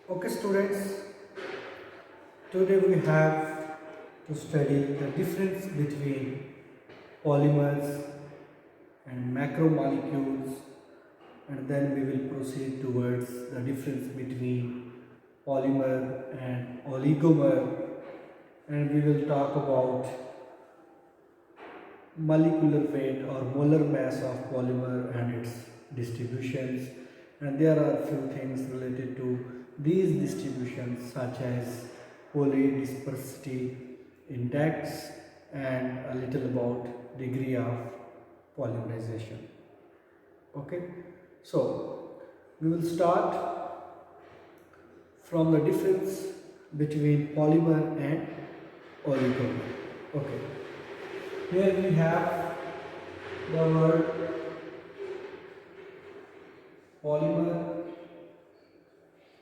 Okay, students, today we have to study the difference between polymers and macromolecules, and then we will proceed towards the difference between polymer and oligomer, and we will talk about molecular weight or molar mass of polymer and its distributions, and there are few things related to these distributions such as polydispersity index and a little about degree of polymerization. Okay, so we will start from the difference between polymer and oligomer. Okay, here we have the word polymer,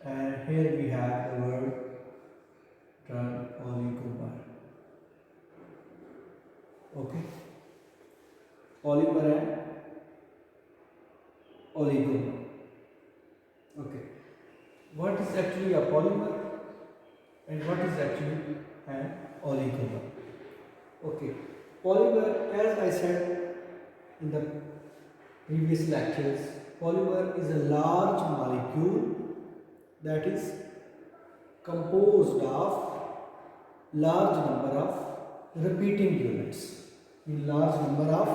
and here we have the word term oligomer. Okay, polymer and oligomer. Okay, what is actually a polymer and what is actually an oligomer? Okay, polymer, as I said in the previous lectures, polymer is a large molecule that is composed of large number of repeating units. In large number of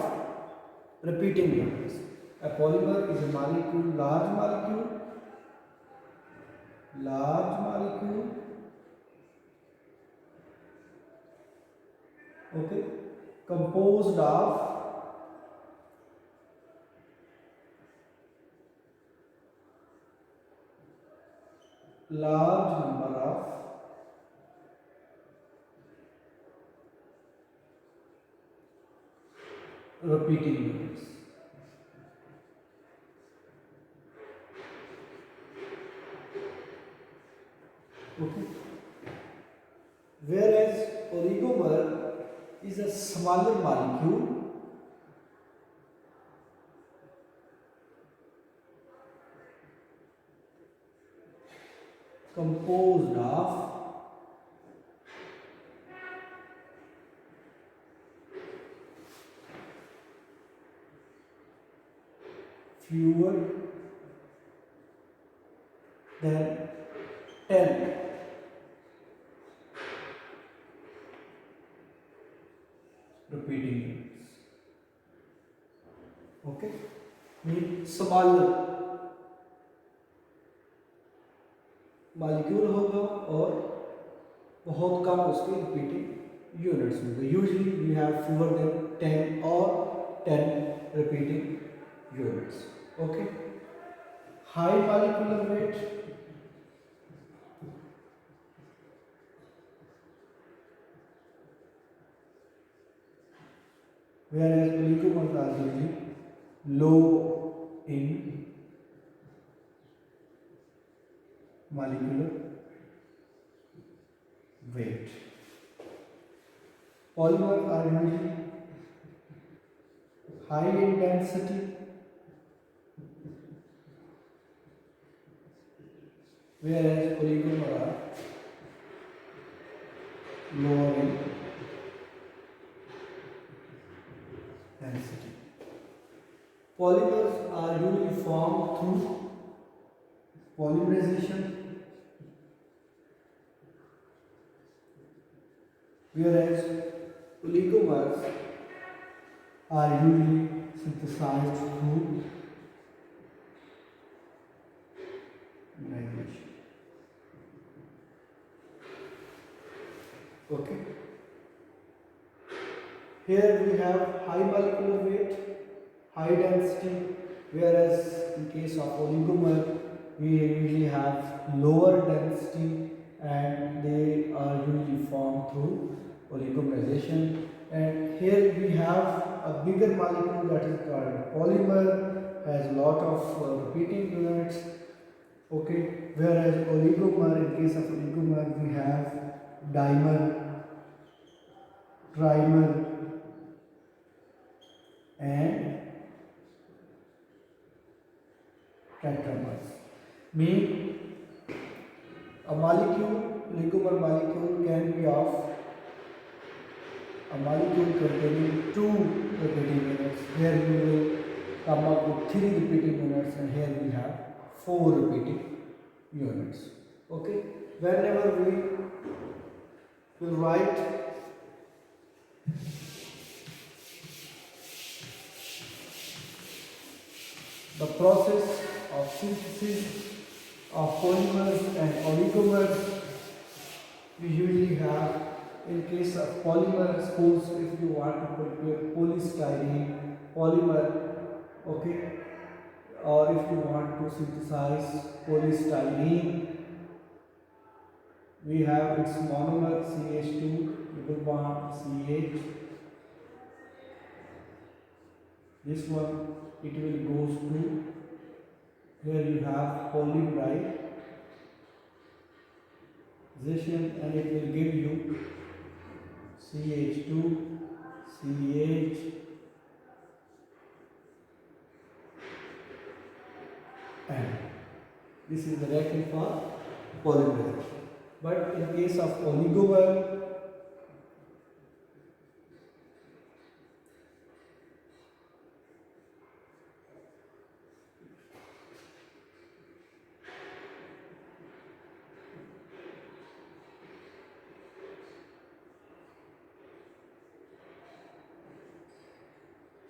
repeating units. A polymer is a molecule, large molecule, okay, composed of large number of repeating units. Okay. Whereas oligomer is a smaller molecule composed of fewer than 10 repeating units. Okay, mean smaller molecule होगा और बहुत कम उसके repeating units होंगे. Usually we have fewer than 10 or 10 repeating units. Okay, high molecular weight, whereas oligomers are usually low in molecular weight. Polymers are usually high in density, whereas oligomers are lower in density. Polymers are usually formed through polymerization, whereas oligomers are usually synthesized through migration. Okay. Here we have high molecular weight, high density, whereas in case of oligomer we usually have lower density and they are usually formed through oligomerization. And here we have a bigger molecule that is called polymer, has a lot of repeating units. Okay, whereas oligomer, in case of oligomer we have dimer, trimer and tetramers. Mean A molecule, oligomer molecule can be of a molecule containing 2 repeating units. Here we will come up with 3 repeating units, and here we have 4 repeating units. Okay, whenever we will write the process of synthesis of polymers and oligomers, we usually have, in case of polymer, suppose if you want to prepare polystyrene polymer, okay, or if you want to synthesize polystyrene, we have its monomer CH2 double bond CH. This one, it will goes to, here you have polymerization, and it will give you CH2 CH and this is the reaction for polymerization. But in case of oligomer,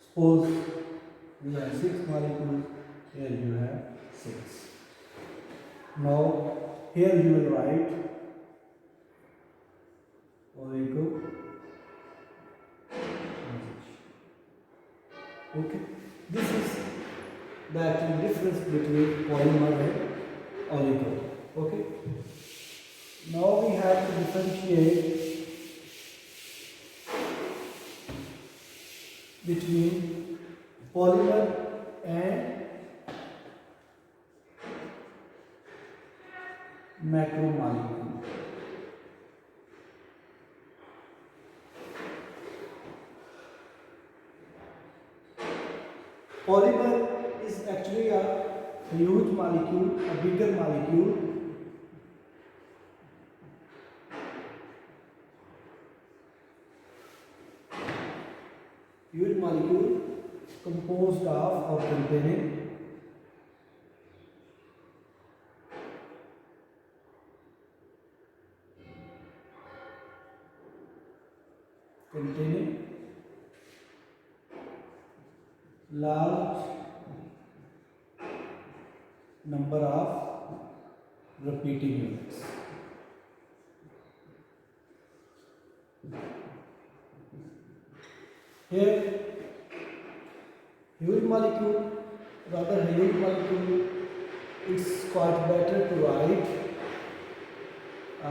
suppose you have 6 molecules, here you have 6. Now here you will write oligo. Okay, this is the actual difference between polymer and oligo. Okay, now we have to differentiate between polymer and macromolecule. Polymer is actually a huge molecule, a bigger molecule. Huge molecule composed of or containing large number of repeating units. Here, huge molecule, rather huge molecule, it's quite better to write a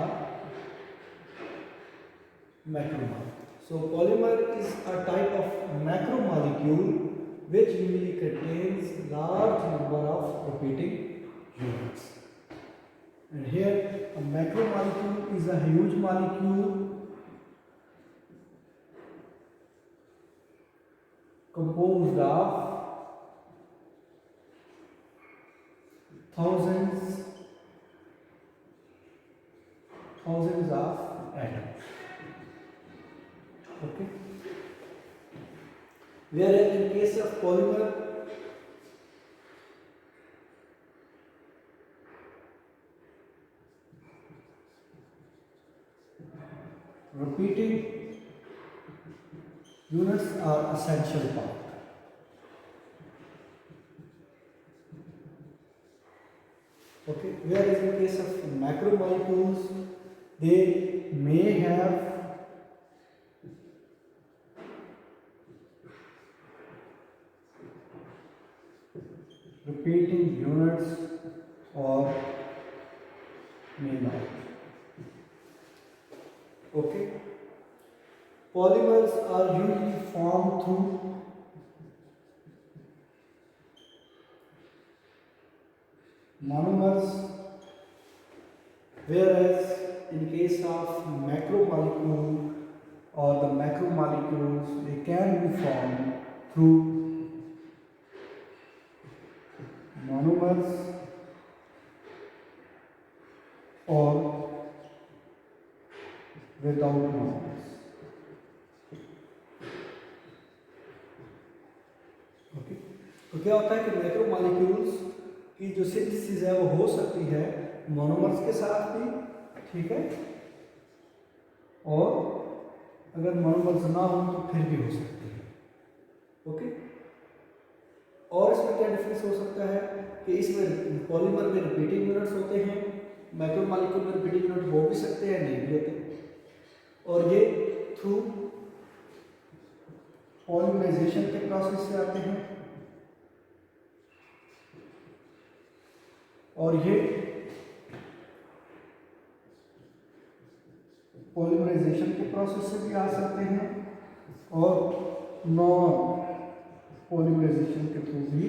macromolecule. So polymer is a type of macromolecule which usually contains large number of repeating units. And here a macromolecule is a huge molecule composed of thousands of atoms. Okay. Whereas in case of polymer, repeating units are essential part. Okay. Whereas in case of macromolecules, they may have repeating units or may not. Okay. Polymers are usually formed through monomers, whereas in case of macromolecule or the macromolecules, they can be formed through monomers or without monomers. Okay, तो क्या होता है कि macromolecules की जो synthesis है वो हो सकती है मोनोमर्स के साथ भी, ठीक है, और अगर मोनोमर्स ना हो तो फिर भी हो सकती है। ओके, और इसमें क्या डिफरेंस हो सकता है कि इसमें पॉलीमर में रिपीटिंग यूनिट्स होते हैं, मैक्रोमोलेक्यूल में रिपीटिंग यूनिट हो भी सकते हैं, नहीं भी होते, और ये थ्रू पॉलीमराइजेशन के प्रोसेस से आते हैं, और ये पॉलीमराइजेशन के प्रोसेस से भी आ सकते हैं, और नॉन पॉलीमराइजेशन के थ्रू भी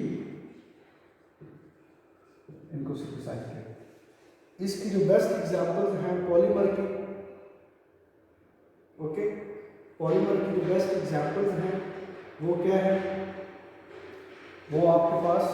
इनको सिंथेसाइज किया। इसकी जो बेस्ट एग्जांपल्स हैं पॉलीमर की, ओके, पॉलीमर की जो बेस्ट एग्जांपल्स हैं वो क्या है, वो आपके पास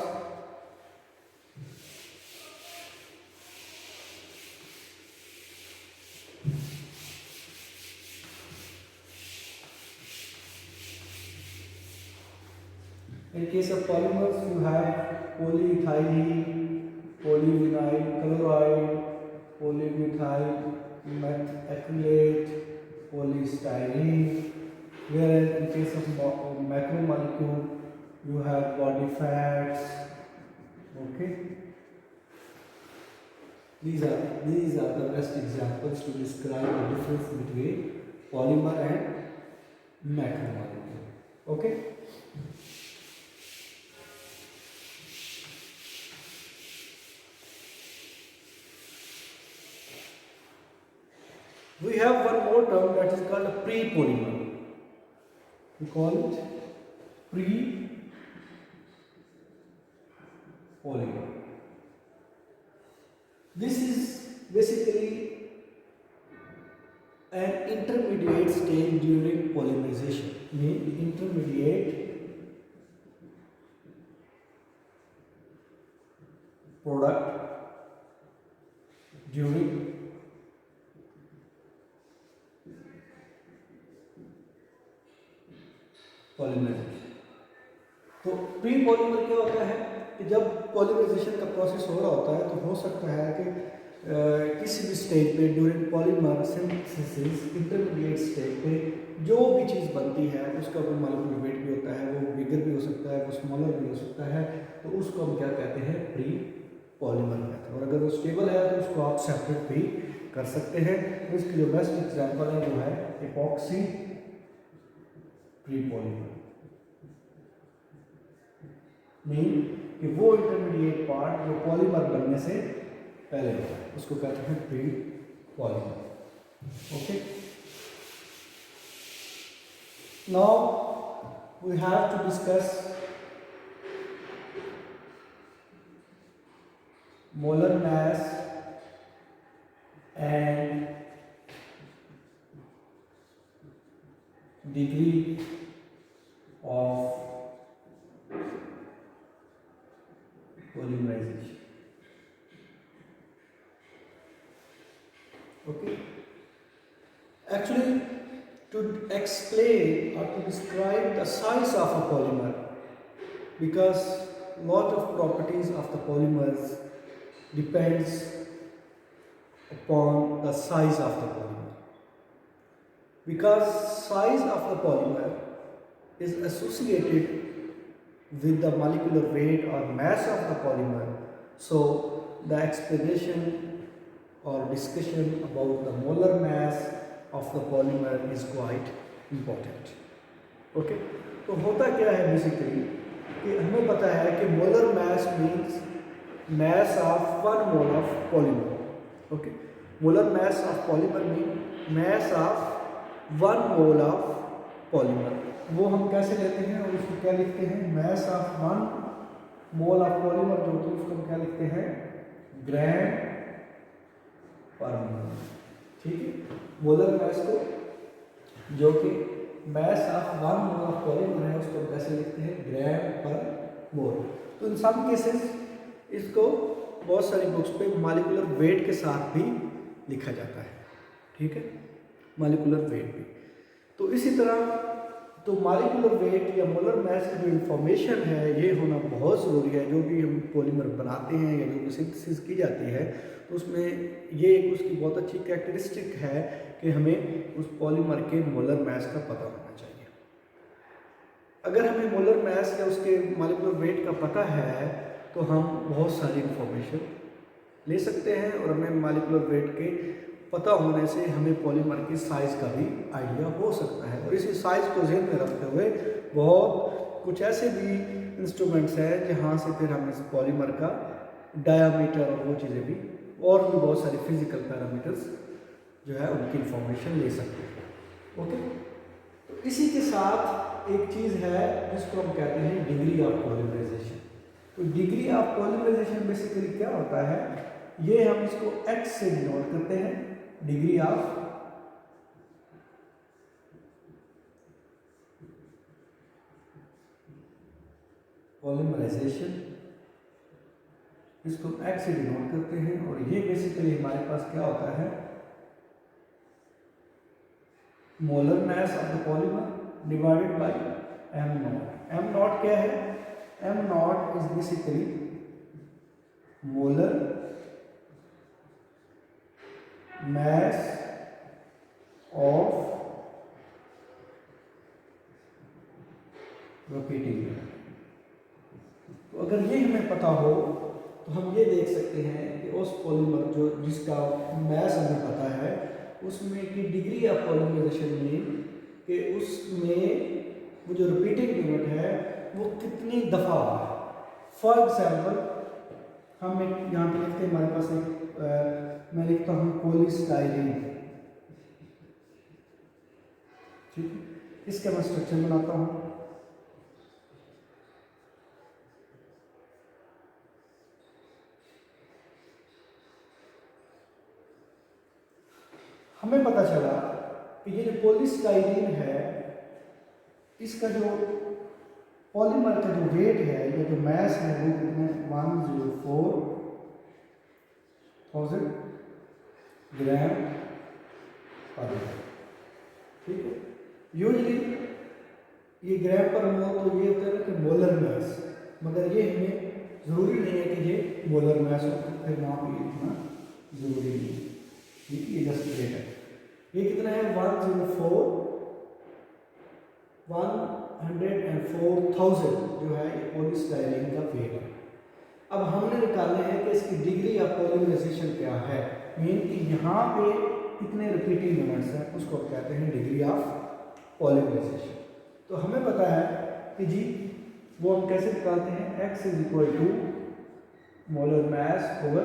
in case of polymers you have polyethylene, polyvinyl chloride, polymethyl methacrylate, polystyrene, whereas in case of macromolecule you have body fats. Okay, these are the best examples to describe the difference between polymer and macromolecule. Okay. We have one more term that is called pre-polymer. We call it pre-polymer. This is basically an intermediate stage during polymerization. Mean intermediate product during polymerization. तो prepolymer क्या होता है कि जब polymerisation का process हो रहा होता है तो हो सकता है कि किसी भी स्टेज पे during polymer synthesis intermediate stage पे जो भी चीज़ बनती है उसका कोई मॉलिक्यूलर वेट भी होता है, वो बिगर भी हो सकता है, वो स्मॉलर भी हो सकता है, तो उसको हम क्या कहते हैं, प्री पॉलीमर कहते हैं। और अगर वो स्टेबल है तो उसको आप सेपरेट भी कर सकते हैं। तो इसकी जो बेस्ट एग्जाम्पल है वो है एपॉक्सी प्री पॉलीमर। मीन कि वो इंटरमीडिएट पार्ट जो पॉलीमर बनने से पहले होता है उसको कहते हैं prepolymer. Okay, now we have to discuss molar mass and degree of polymerization. Okay, actually to explain or to describe the size of a polymer, because lot of properties of the polymers depends upon the size of the polymer. Because size of the polymer is associated with the molecular weight or mass of the polymer, so the explanation or discussion about the molar mass of the polymer is quite important. Okay, तो होता क्या है basically कि हमें पता है कि molar mass means mass of 1 mole of polymer. Okay, molar mass of polymer means mass of 1 mole of polymer। वो हम कैसे लेते हैं और उसको क्या लिखते हैं, mass of 1 mole of polymer जो होती है उसको हम क्या लिखते हैं, ग्राम पर मोल। ठीक है, मोलर mass को जो कि mass of 1 mole of polymer है उसको हम कैसे लिखते हैं, ग्राम पर मोल। तो इन सब केसेस इसको बहुत सारी बुक्स पे मॉलिक्यूलर वेट के साथ भी लिखा जाता है, ठीक है, मॉलिक्यूलर वेट भी। तो इसी तरह तो मॉलिक्यूलर वेट या मोलर मास की जो इंफॉर्मेशन है ये होना बहुत ज़रूरी है। जो भी हम पॉलीमर बनाते हैं या जो भी सिंथेसिस की जाती है तो उसमें ये एक उसकी बहुत अच्छी कैरेक्टरिस्टिक है कि हमें उस पॉलीमर के मोलर मास का पता होना चाहिए। अगर हमें मोलर मास या उसके मॉलिक्यूलर वेट का पता है तो हम बहुत सारी इंफॉर्मेशन ले सकते हैं, और हमें मॉलिक्यूलर वेट के पता होने से हमें पॉलीमर की साइज़ का भी आइडिया हो सकता है। और इसी साइज़ को ध्यान में रखते हुए बहुत कुछ ऐसे भी इंस्ट्रूमेंट्स हैं जहाँ से फिर हम इस पॉलीमर का डायामीटर और वो चीज़ें भी और भी बहुत सारी फिजिकल पैरामीटर्स जो है उनकी इंफॉर्मेशन ले सकते हैं। ओके, तो इसी के साथ एक चीज़ है जिसको हम कहते हैं डिग्री ऑफ पॉलीमराइजेशन। तो डिग्री ऑफ पॉलीमराइजेशन बेसिकली क्या होता है, ये हम इसको x से डिनोट करते हैं, डिग्री ऑफ पॉलीमराइजेशन, इसको x से डिनोट करते हैं। और ये बेसिकली हमारे पास क्या होता है, molar mass of the polymer divided by m not. m not क्या है, m not is basically molar mass of repeating unit। तो अगर ये हमें पता हो तो हम ये देख सकते हैं कि उस पॉलीमर जो जिसका मैस हमें पता है उसमें की डिग्री ऑफ पॉलीमराइजेशन में कि उसमें वो जो रिपीटिंग यूनिट है वो कितनी दफ़ा हुआ है। फॉर एग्जाम्पल हम एक यहाँ पे लिखते हैं, हमारे पास एक मैं लिखता हूँ पॉलीस्टाइरीन, ठीक है, इसका मैं स्ट्रक्चर बनाता हूँ। हमें पता चला कि ये जो पॉलीस्टाइरीन है इसका जो पॉलीमर का जो वेट है या जो मास है वो कितने 104,000 ग्राम पर मोल, ठीक है। यूजली ये ग्राम पर मोल तो ये होता है कि मोलर मास, मगर ये हमें ज़रूरी नहीं है कि ये मोलर मास हो, फिर वहाँ पर इतना ज़रूरी नहीं है, ठीक है। ये जस्ट वेट है, ये कितना है 104,000 जो है ये पॉलीस्टाइरीन का वेट है। अब हमने निकालना है कि इसकी डिग्री ऑफ पॉलीमराइजेशन क्या है, मीन कि यहाँ पे कितने रिपीटिंग यूनिट्स हैं उसको कहते हैं डिग्री ऑफ पॉलीमराइजेशन। तो हमें पता है कि जी वो हम कैसे निकालते हैं, x is equal to molar mass over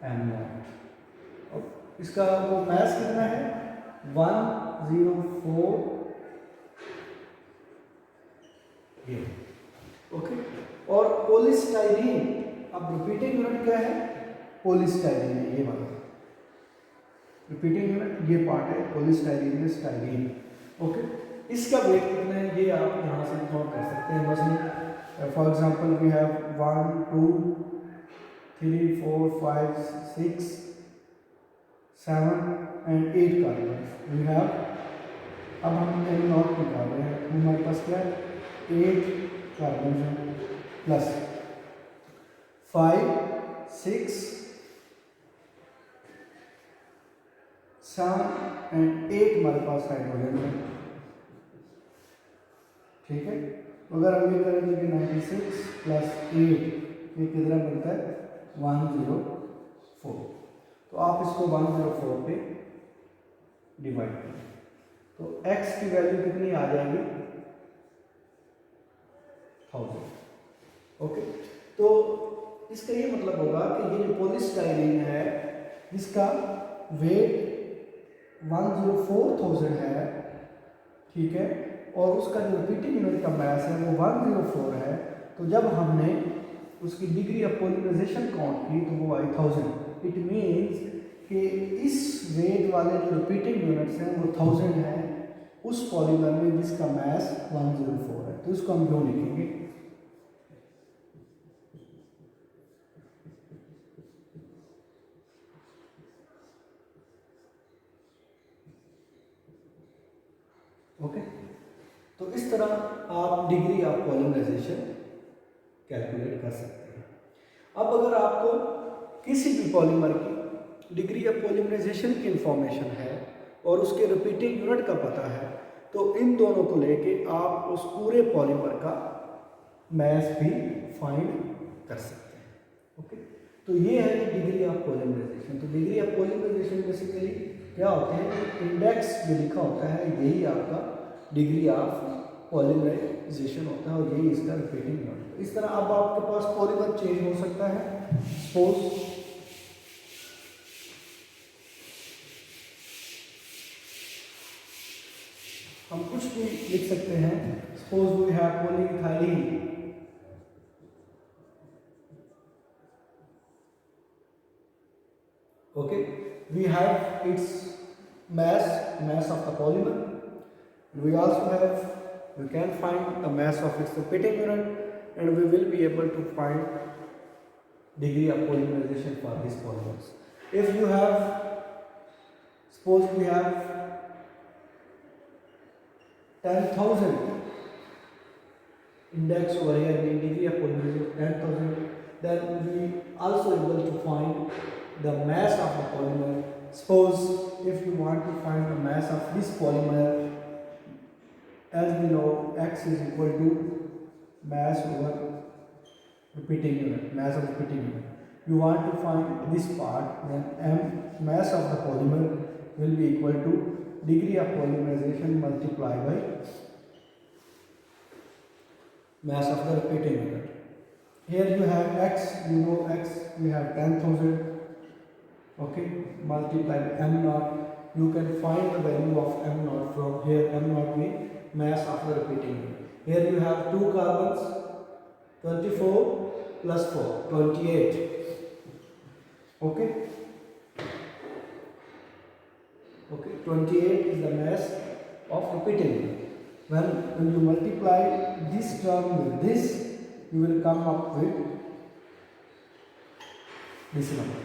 m naught. और इसका वो मास कितना है 104, ये ओके। और पॉलीस्टाइरीन, अब रिपीटिंग यूनिट क्या है, पॉलीस्टाइरीन है ये वाला रिपीटिंग यूनिट, ये पार्ट है पॉलीस्टाइरीन में स्टाइरीन, ओके। इसका वेट कितना है ये आप यहाँ से नोट कर सकते हैं। बस for example we have 1 2 3 4 5 6 7 and 8 carbon we have. अब हम एम नॉट निकाल रहे हैं, हमारे पास क्या है 8 कार्बन है प्लस 5 6 7 and 8 हमारे पास हाइड्रोजन है, ठीक है। अगर हम ये करेंगे कि 96 प्लस 8 ये कितना बनता है 104। तो आप इसको 104 पे डिवाइड करें तो x की वैल्यू कितनी आ जाएगी 1000, ओके। तो इसका ये मतलब होगा कि ये जो पॉलीस्टाइरीन है जिसका वेट 104,000 है, ठीक है, और उसका जो रिपीटिंग यूनिट का मास है वो 104 है। तो जब हमने उसकी डिग्री ऑफ पॉलीमराइजेशन काउंट की तो वो आई 1000। इट मीन्स कि इस वेट वाले जो रिपीटिंग यूनिट्स हैं वो 1000 हैं उस पॉलीमर में जिसका मास 104 है। तो इसको हम क्यों लिखेंगे, ओके, तो इस तरह आप डिग्री ऑफ पॉलीमराइजेशन कैलकुलेट कर सकते हैं। अब अगर आपको किसी भी पॉलीमर की डिग्री ऑफ पॉलीमराइजेशन की इंफॉर्मेशन है और उसके रिपीटिंग यूनिट का पता है, तो इन दोनों को लेके आप उस पूरे पॉलीमर का मास भी फाइंड कर सकते हैं। ओके, तो ये है डिग्री ऑफ पॉलीमराइजेशन। तो डिग्री ऑफ पॉलीमराइजेशन बेसिकली क्या होते हैं, इंडेक्स जो लिखा होता है यही आपका डिग्री ऑफ पॉलीमराइजेशन होता है और यही इसका रिपीटिंग यूनिट। इस तरह अब आपके पास पॉलीमर चेंज हो सकता है। सपोज हम कुछ भी लिख सकते हैं। Suppose we have polyethylene, okay, we have its mass of the polymer. We also have, we can find the mass of its repeating unit, and we will be able to find degree of polymerization for these polymers. If you have, suppose we have 10,000 index over here, mean degree of polymerization 10,000, then we also able to find the mass of the polymer. Suppose if you want to find the mass of this polymer, as we know x is equal to mass over repeating unit, mass of repeating unit. You want to find this part, then m mass of the polymer will be equal to degree of polymerization multiplied by mass of the repeating unit. Here you have x, you know x, we have 10,000. Okay, multiply by m naught. You can find the value of m naught from here. M naught means mass of the repeating unit. Here you have 2 carbons, 24 plus 4, 28. Okay, okay, 28 is the mass of repeating unit. When you multiply this term with this, you will come up with this number.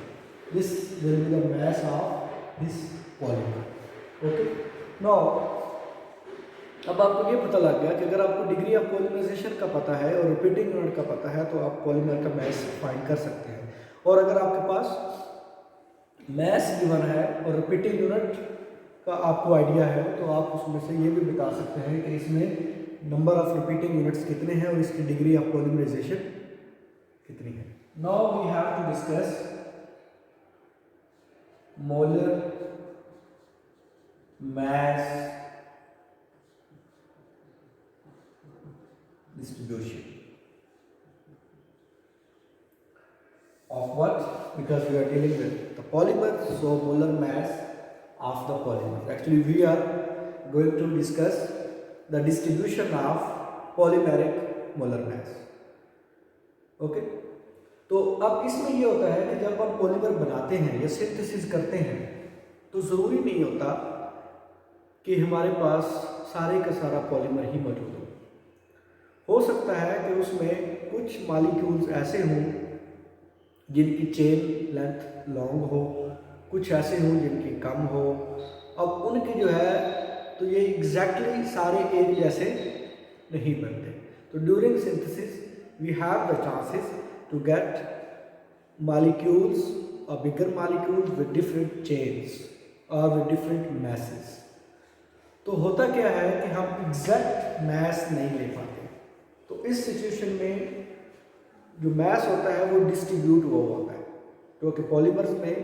This will be the mass of this polymer. Okay, now अब आपको ये पता लग गया कि अगर आपको degree of polymerization का पता है और रिपीटिंग यूनिट का पता है तो आप पॉलीमर का मास फाइंड कर सकते हैं। और अगर आपके पास मास गिवन है और रिपीटिंग यूनिट का आपको आइडिया है तो आप उसमें से ये भी बता सकते हैं कि इसमें नंबर ऑफ रिपीटिंग यूनिट्स कितने हैं और इसकी डिग्री ऑफ पॉलीमराइजेशन कितनी है। Now we have to discuss molar mass distribution of what? Because we are dealing with the polymer, so molar mass of the polymer. Actually we are going to discuss the distribution of polymeric molar mass. Okay, तो अब इसमें ये होता है कि जब हम polymer बनाते हैं या सिंथेसिस करते हैं तो ज़रूरी नहीं होता कि हमारे पास सारे का सारा पॉलीमर ही मौजूद हो सकता है कि उसमें कुछ मॉलिक्यूल्स ऐसे हों जिनकी चेन लेंथ लॉन्ग हो, कुछ ऐसे हों जिनकी कम हो। अब उनकी जो है तो ये एग्जैक्टली सारे एक जैसे नहीं बनते। तो during synthesis we have the chances to get molecules or bigger molecules with different chains or with different masses. तो होता क्या है कि हम एग्जैक्ट मास नहीं ले पाते, तो इस सिचुएशन में जो मास होता है वो डिस्ट्रीब्यूट हुआ होता है, क्योंकि पॉलीमर्स में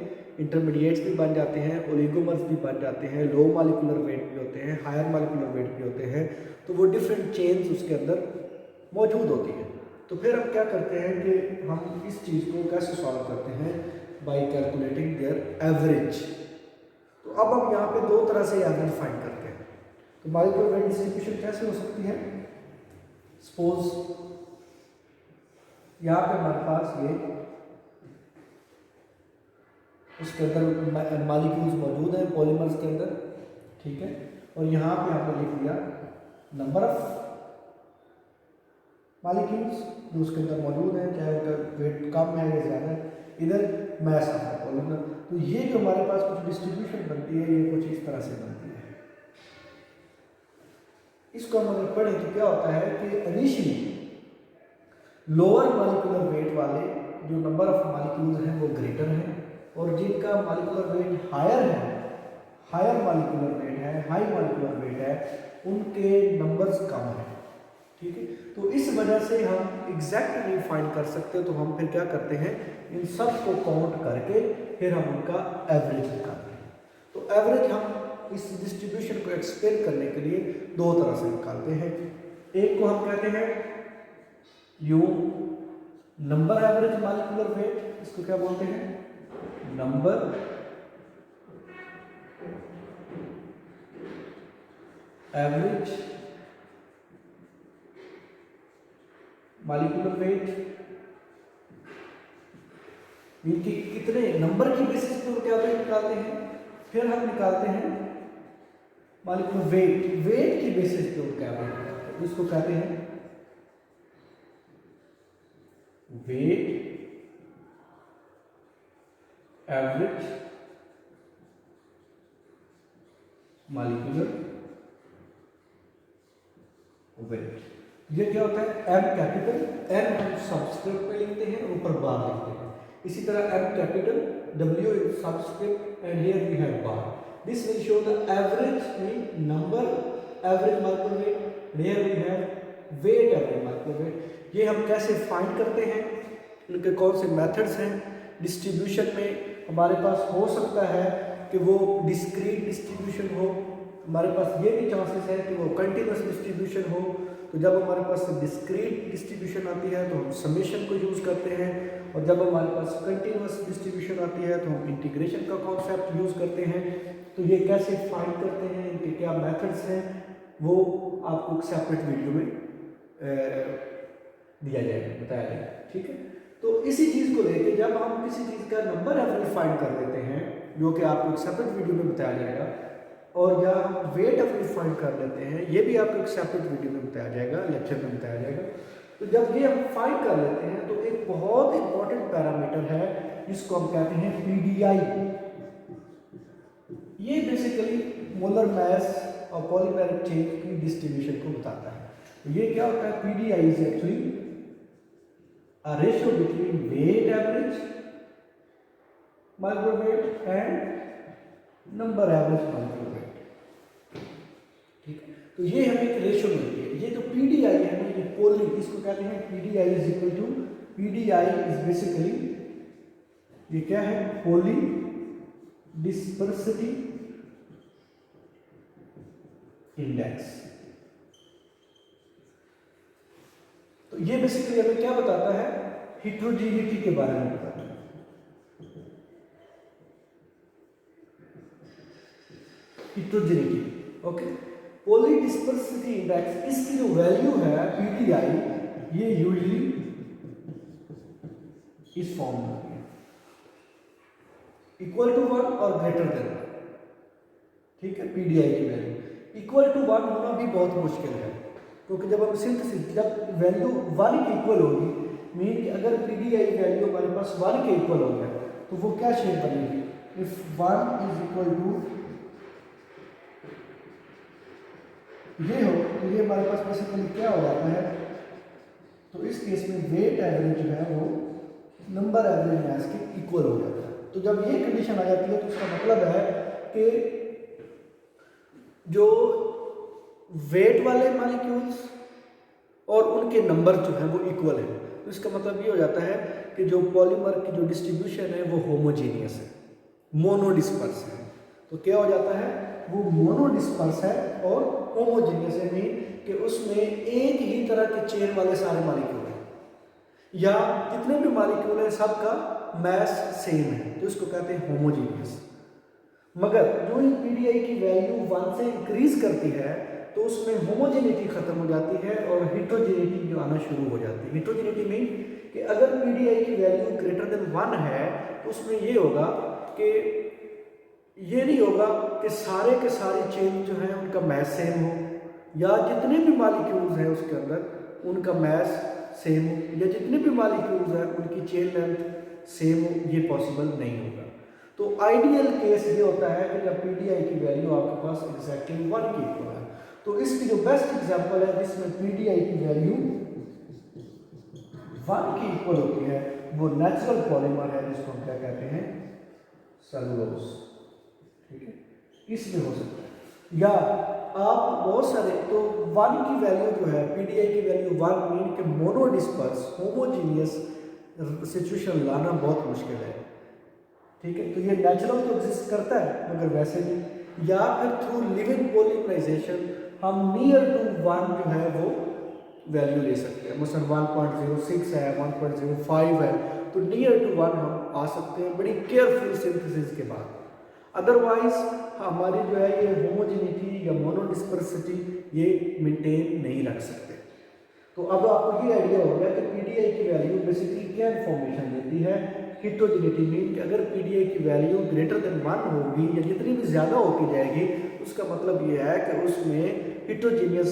इंटरमीडिएट्स भी बन जाते हैं, ओलिगोमर्स भी बन जाते हैं, लो मॉलिक्यूलर वेट भी होते हैं, हायर मॉलिक्यूलर वेट भी होते हैं, तो वो डिफरेंट चेन्स उसके अंदर मौजूद होती हैं। तो फिर हम क्या करते हैं कि हम इस चीज़ को कैसे सॉल्व करते हैं, बाय कैलकुलेटिंग देयर एवरेज। तो अब हम यहाँ पे दो तरह से एवरेज फाइंड करते हैं। तो मॉलिक्यूलर वेट डिस्ट्रीब्यूशन कैसे हो सकती है, सपोज यहाँ पे हमारे पास ये उसके अंदर मॉलिक्यूल्स मौजूद हैं पॉलीमर्स के अंदर, ठीक है, और यहाँ पे हमने लिख दिया नंबर ऑफ मॉलिक्यूल्स जो उसके अंदर मौजूद हैं, चाहे उनका वेट कम है या ज़्यादा है, इधर मास ऑफ द पॉलीमर। तो ये जो हमारे पास कुछ डिस्ट्रीब्यूशन बनती है ये कुछ इस तरह से बनती है। इसको हम अगर पढ़ें तो क्या होता है कि इनिशियली लोअर मॉलिक्यूलर वेट वाले जो नंबर ऑफ मॉलिक्यूल्स हैं वो ग्रेटर हैं, और जिनका मॉलिक्यूलर वेट हायर है, हायर मॉलिक्यूलर वेट है, हाई मॉलिक्यूलर वेट है, उनके नंबर्स कम हैं। ठीक है, तो इस वजह से हम एग्जैक्ट नहीं फाइंड कर सकते, तो हम फिर क्या करते हैं, इन सब को काउंट करके फिर हम उनका एवरेज निकालते हैं। तो एवरेज हम इस डिस्ट्रीब्यूशन को एक्सप्लेन करने के लिए दो तरह से निकालते हैं। एक को हम कहते हैं you number average molecular wait, इसको क्या बोलते हैं, नंबर एवरेज मॉलिक्यूलर वेट, इनकी कितने नंबर की बेसिस पे क्या वेट निकालते हैं। फिर हम निकालते हैं मॉलिक्यूलर वेट, वेट की बेसिस पे क्या वेट निकालते हैं, इसको कहते हैं वेट एवरेज मॉलिक्यूलर वेट। ये क्या होता है, एम कैपिटल, एम हम सबस्क्रिप्ट में लिखते हैं, ऊपर बार लिखते हैं। इसी तरह M capital, W in subscript and here we have bar. This will show the average mean number average molecular weight, here we have weight average molecular weight. ये हम कैसे फाइंड करते हैं, इनके कौन से मेथड्स हैं। डिस्ट्रीब्यूशन में हमारे पास हो सकता है कि वो डिस्क्रीट डिस्ट्रीब्यूशन हो, हमारे पास ये भी चांसेस है कि वो कंटिन्यूस डिस्ट्रीब्यूशन हो। तो जब हमारे पास डिस्क्रीट डिस्ट्रीब्यूशन आती है तो हम समेशन को यूज़ करते हैं, और जब हमारे पास कंटिन्यूस डिस्ट्रीब्यूशन आती है तो हम इंटीग्रेशन का कॉन्सेप्ट यूज़ करते हैं। तो ये कैसे फाइंड करते हैं, इनके क्या मेथड्स हैं, वो आपको एक सेपरेट वीडियो में दिया जाएगा, बताया जाएगा। ठीक है, तो इसी चीज़ को लेके जब हम किसी चीज़ का नंबर एवरेज फाइंड कर लेते हैं, जो कि आपको एक सेपरेट वीडियो में बताया जाएगा, और या हम वेट एवरेज फाइंड कर लेते हैं, ये भी आपको एक सेपरेट वीडियो में बताया जाएगा, लेक्चर में बताया जाएगा। तो जब ये हम फाइंड कर लेते हैं तो एक बहुत इंपॉर्टेंट पैरामीटर है जिसको हम कहते हैं पीडीआई। ये बेसिकली मोलर मास और पॉलीमेरिक चेन की डिस्ट्रीब्यूशन को बताता है। तो ये क्या होता है, PDI is actually a ratio between weight average molecular weight and number average molecular weight। ठीक है, तो ये हमें एक रेशियो मिलती है। ये जो पीडीआई है ना, ये पोली, इसको कहते हैं PDI is equal to, PDI is basically ये क्या है, पोली डिस्पर्सिटी इंडेक्स। तो ये बेसिकली हमें क्या बताता है, हिट्रोजीनिटी के बारे में बताता है। हिट्रोजीनिटी, ओके। पोली डिस्पर्सिटी इंडेक्स, इसकी जो वैल्यू है पीडीआई, ये यूजुअली इस फॉर्म में होती है, इक्वल टू 1 और ग्रेटर देन 1। ठीक है, पीडीआई की वैल्यू इक्वल टू 1 होना भी बहुत मुश्किल है, क्योंकि जब हम सिंथेसिस, जब वैल्यू 1 के इक्वल होगी, मीन कि अगर पीडीआई वैल्यू हमारे पास 1 के इक्वल हो गया तो वो क्या शेप बनेगी, इफ 1 इज इक्वल टू ये हो, तो ये हमारे पास बेसिकली क्या हो जाता है, तो इस केस में वेट एवरेज जो है वो नंबर एवरेज मास के इक्वल हो जाता है। तो जब ये कंडीशन आ जाती है तो उसका मतलब है कि जो वेट वाले मॉलिक्यूल्स और उनके नंबर जो है वो इक्वल है। तो इसका मतलब ये हो जाता है कि जो पॉलीमर की जो डिस्ट्रीब्यूशन है वो होमोजीनियस है, मोनोडिस्पर्स है। तो क्या हो जाता है, वो मोनोडिस्पर्स है और होमोजीनियस है, मीन कि उसमें एक ही तरह के चेन वाले सारे मॉलिक्यूल हैं, या जितने भी मॉलिक्यूल हैं सबका मास सेम है, तो इसको कहते हैं होमोजीनियस। मगर जो इन पीडीआई की वैल्यू 1 से इंक्रीज करती है तो उसमें होमोजेनिटी खत्म हो जाती है और हिट्रोजेनिटी जो आना शुरू हो जाती है। हिट्रोजेनिटी मीन कि अगर पीडीआई की वैल्यू ग्रेटर देन 1 है तो उसमें ये होगा कि ये नहीं होगा कि सारे के सारे चेन जो हैं उनका मास सेम हो, या जितने भी मॉलिक्यूल्स हैं उसके अंदर उनका मास सेम हो, या जितने भी मॉलिक्यूल्स हैं उनकी चेन लेंथ सेम हो, ये पॉसिबल नहीं होगा। तो आइडियल केस ये होता है कि जब पीडीआई की वैल्यू आपके पास एग्जैक्टली 1 के इक्वल है। तो इसकी जो बेस्ट एग्जांपल है जिसमें पीडीआई की वैल्यू 1 की इक्वल होती है वो नेचुरल पॉलीमर है जिसको हम क्या कहते हैं, सेलुलोज। ठीक है, इसमें हो सकता है। या आप बहुत सारे तो 1 की वैल्यू जो है पीडीआई की वैल्यू 1 मीन के मोनोडिस्पर्स होमोजीनियस सिचुएशन लाना बहुत मुश्किल है। ठीक है, तो ये नेचुरल तो एग्जिस्ट करता है मगर वैसे नहीं। या फिर थ्रू लिविंग पॉलीमराइजेशन हम नियर टू 1 जो है वो वैल्यू ले सकते हैं। मसलन 1.06 है, 1.05 है, तो नियर टू 1 हम आ सकते हैं बड़ी केयरफुल सिंथेसिस के बाद। अदरवाइज हमारी जो है ये होमोजेनिटी या मोनोडिस्पर्सिटी ये मेंटेन नहीं रख सकते। तो अब आपको ये आइडिया हो गया कि पीडीआई की वैल्यू बेसिकली क्या इन्फॉर्मेशन देती है, हिटोजेनिटी मीन कि अगर पीडीआई की वैल्यू ग्रेटर देन 1 होगी या जितनी भी ज़्यादा होती जाएगी उसका मतलब ये है कि उसमें हिटोजीनियस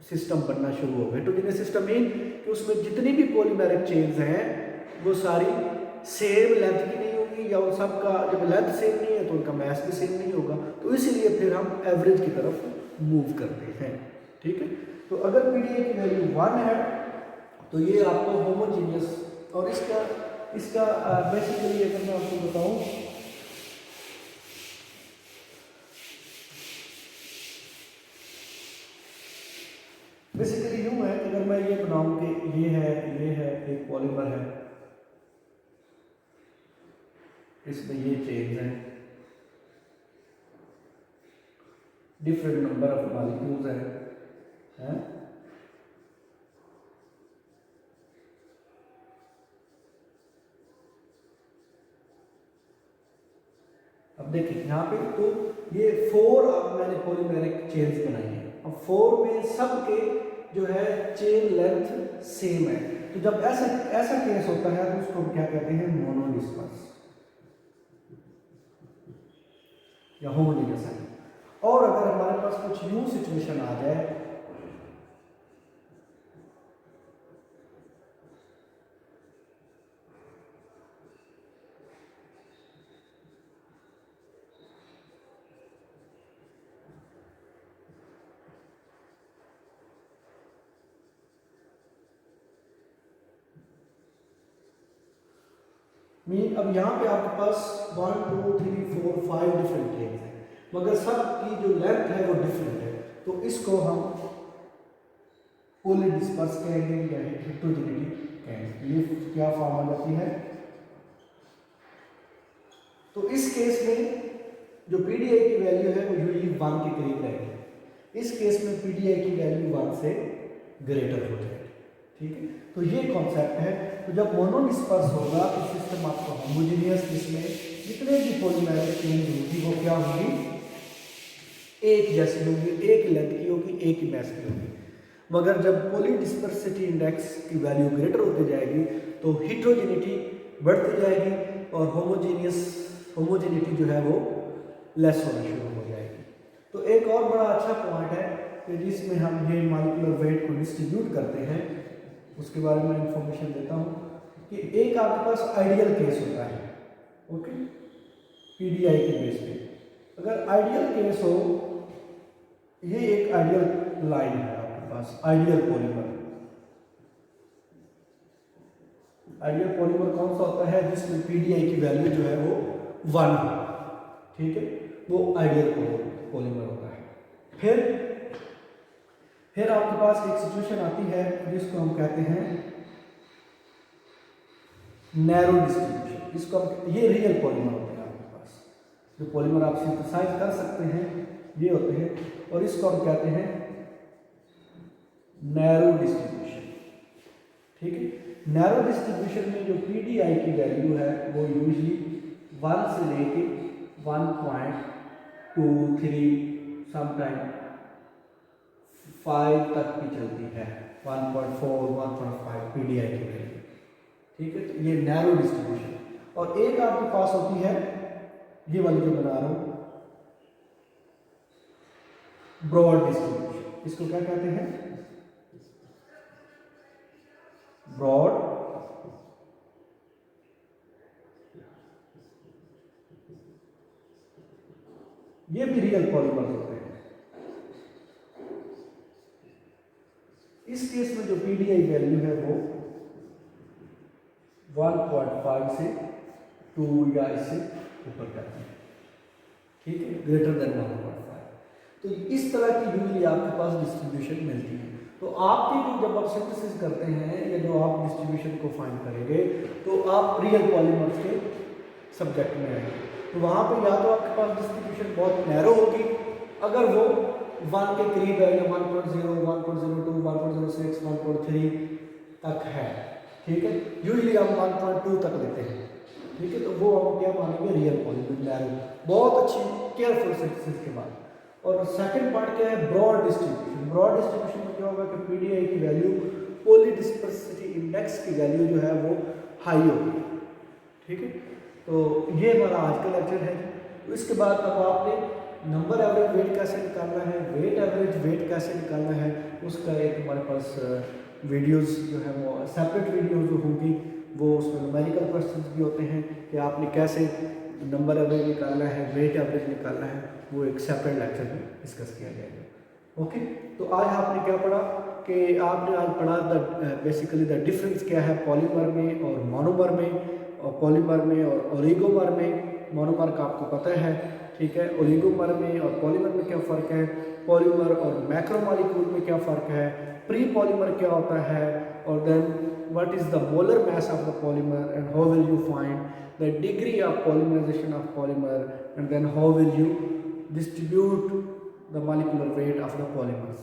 सिस्टम बनना शुरू होगा। हिटोजीनियस सिस्टम मीन कि उसमें जितनी भी पॉलीमेरिक चेन्स हैं वो सारी सेम लेंथ की नहीं होगी, या उन सब का जब लेंथ सेम नहीं है तो उनका मास भी सेम नहीं होगा। तो इसलिए फिर हम एवरेज की तरफ मूव करते हैं। ठीक है, तो अगर पीडीआई की वैल्यू 1 है तो ये आपको होमोजीनियस, और इसका बेसिकली अगर मैं आपको बताऊं बेसिकली यूं है कि अगर मैं ये बनाऊं कि ये है एक पॉलीमर है, इसमें ये चेन्स हैं, डिफरेंट नंबर ऑफ मॉलिक्यूल्स हैं। अब देखिए यहाँ पे तो ये 4 अब मैंने पॉलीमेरिक चेन्स बनाई है। अब 4 में सबके जो है चेन लेंथ सेम है। तो जब ऐसा केस होता है तो उसको हम क्या कहते हैं, मोनोडिस्पर्स या होमोजेनियस है। और अगर हमारे पास कुछ यूं सिचुएशन आ जाए मीन, अब यहाँ पे आपके पास 1 2 3 4 5 डिफरेंट चेन्स हैं मगर सब की जो लेंथ है वो डिफरेंट है। तो इसको हम पॉलीडिस्पर्स कहेंगे या हेटेरोजेनिटी कहेंगे। ये क्या फॉर्म आ जाती है। तो इस केस में जो पीडीआई की वैल्यू है वो यूजुअली 1 के करीब रहेगी। इस केस में पीडीआई की वैल्यू 1 से ग्रेटर हो जाएगी। ठीक है, तो ये कॉन्सेप्ट है। तो जब मोनोडिस्पर्स होगा तो सिस्टम आपका होमोजेनियस, जिसमें जितने भी पॉलीमेरिक चेंज होगी वो क्या होगी, एक जैसी होगी, एक लेंथ की होगी, एक ही मास की होगी। मगर जब पॉलीडिस्पर्सिटी इंडेक्स की वैल्यू ग्रेटर होती जाएगी तो हिट्रोजेनिटी बढ़ती जाएगी और होमोजेनिटी जो है वो लेस होना शुरू हो जाएगी। तो एक और बड़ा अच्छा पॉइंट है कि जिसमें हम ये मॉलिक्यूलर वेट को डिस्ट्रीब्यूट करते हैं उसके बारे में इंफॉर्मेशन देता हूँ कि एक आपके पास आइडियल केस होता है। ओके, पीडीआई के बेस पे अगर आइडियल केस हो, ये एक आइडियल लाइन है आपके पास, आइडियल पॉलीमर। आइडियल पॉलीमर कौन सा होता है, जिसमें पीडीआई की वैल्यू जो है वो 1 हो। ठीक है, वो आइडियल पॉलीमर होता है। फिर आपके पास एक सिचुएशन आती है जिसको हम कहते हैं नैरो डिस्ट्रीब्यूशन। इसको ये रियल पॉलीमर होते हैं आपके पास, जो पॉलीमर आप सिंथेसाइज कर सकते हैं ये होते हैं, और इसको हम कहते हैं नैरो डिस्ट्रीब्यूशन। ठीक है, नैरो डिस्ट्रीब्यूशन में जो पीडीआई की वैल्यू है वो यूजली 1 से लेके 1.23 समटाइम 5 तक भी चलती है, 1.4 1.5 पीडीआई की वैल्यू। ठीक है, तो ये नैरो डिस्ट्रीब्यूशन। और एक आपके पास होती है ये वाली जो बना रहा हूं, ब्रॉड डिस्ट्रीब्यूशन। इसको क्या कहते हैं, ब्रॉड ये भी रियल पॉलीमर होते हैं। इसकी जो पीडीआई वैल्यू है वो 1.5 से 2 या इससे ऊपर जाती है, ठीक है, ग्रेटर देन 1.5। तो इस तरह की यूजली आपके पास डिस्ट्रीब्यूशन मिलती है। तो आपके जो जब आप सिंथेसिस करते हैं या जो आप डिस्ट्रीब्यूशन को फाइंड करेंगे तो आप रियल पॉलीमर्स के सब्जेक्ट में आएंगे। तो वहाँ पे या तो आपके पास डिस्ट्रीब्यूशन बहुत नैरो होगी, अगर वो 1 के करीब है या 1.0, 1.02, 1.06, 1.3 तक है, ठीक है, यूजली हम 1.2 तक लेते हैं, ठीक है, तो वो हम क्या मानेंगे रियल पॉलीमर नैरो, बहुत अच्छी केयरफुल सिंथेसिस के बाद। और सेकंड पार्ट क्या है, ब्रॉड डिस्ट्रीब्यूशन। ब्रॉड डिस्ट्रीब्यूशन में क्या होगा कि पीडीआई की वैल्यू, पॉलीडिस्पर्सिटी इंडेक्स की वैल्यू जो है वो हाई होगी, ठीक है। तो ये हमारा आज का लेक्चर है। तो इसके बाद अब आपने नंबर एवरेज वेट कैसे निकालना है, वेट एवरेज वेट कैसे निकालना है, उसका एक हमारे पास वीडियोस जो है वो सेपरेट वीडियो जो होगी, वो उसमें न्यूमेरिकल क्वेश्चंस भी होते हैं कि आपने कैसे नंबर एवरेज निकालना है, वेट एवरेज निकालना है, वो एक सेपरेट लेक्चर में डिस्कस किया जाएगा। ओके, तो आज आपने क्या पढ़ा कि आपने आज पढ़ा बेसिकली द डिफरेंस क्या है पॉलीमर में और मोनोमर में, और पॉलीमर में और ओलिगोमर में। मोनोमर का आपको पता है, ठीक है, ओलिगोमर में और पॉलीमर में क्या फ़र्क है, पॉलीमर और मैक्रोमॉलिक्यूल में क्या फ़र्क है, प्री पॉलीमर क्या होता है, और then what is the molar mass of the polymer, and how will you find the degree of polymerization of polymer, and then how will you distribute the molecular weight of the polymers.